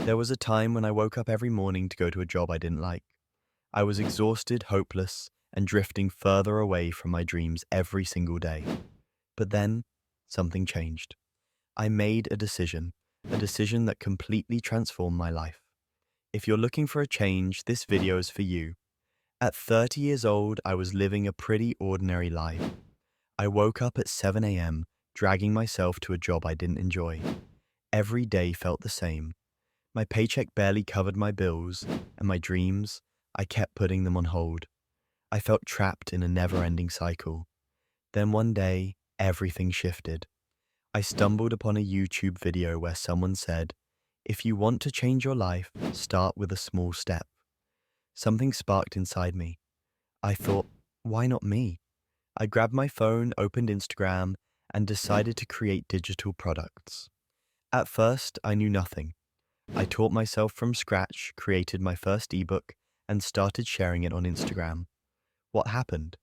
There was a time when I woke up every morning to go to a job I didn't like. I was exhausted, hopeless, and drifting further away from my dreams every single day. But then, something changed. I made a decision that completely transformed my life. If you're looking for a change, this video is for you. At 30 years old, I was living a pretty ordinary life. I woke up at 7 a.m., dragging myself to a job I didn't enjoy. Every day felt the same. My paycheck barely covered my bills, and my dreams, I kept putting them on hold. I felt trapped in a never-ending cycle. Then one day, everything shifted. I stumbled upon a YouTube video where someone said, "If you want to change your life, start with a small step." Something sparked inside me. I thought, why not me? I grabbed my phone, opened Instagram, and decided to create digital products. At first, I knew nothing. I taught myself from scratch, created my first ebook, and started sharing it on Instagram. What happened?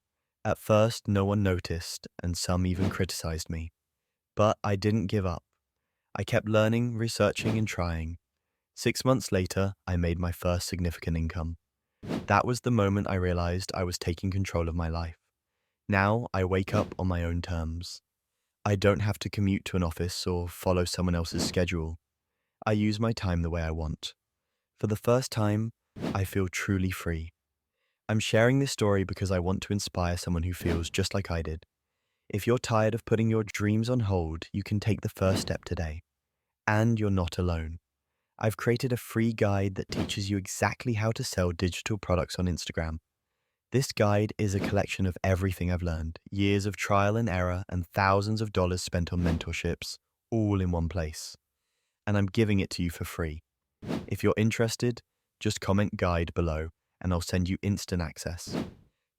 At first, no one noticed, and some even criticized me. But I didn't give up. I kept learning, researching, and trying. 6 months later, I made my first significant income. That was the moment I realized I was taking control of my life. Now, I wake up on my own terms. I don't have to commute to an office or follow someone else's schedule. I use my time the way I want. For the first time, I feel truly free. I'm sharing this story because I want to inspire someone who feels just like I did. If you're tired of putting your dreams on hold, you can take the first step today. And you're not alone. I've created a free guide that teaches you exactly how to sell digital products on Instagram. This guide is a collection of everything I've learned, years of trial and error, and thousands of dollars spent on mentorships, all in one place. And I'm giving it to you for free. If you're interested, just comment guide below and I'll send you instant access.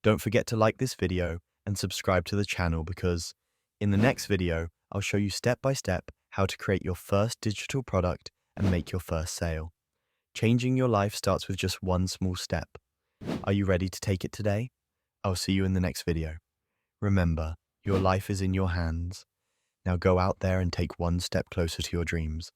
Don't forget to like this video and subscribe to the channel because in the next video, I'll show you step by step how to create your first digital product and make your first sale. Changing your life starts with just one small step. Are you ready to take it today? I'll see you in the next video. Remember, your life is in your hands. Now go out there and take one step closer to your dreams.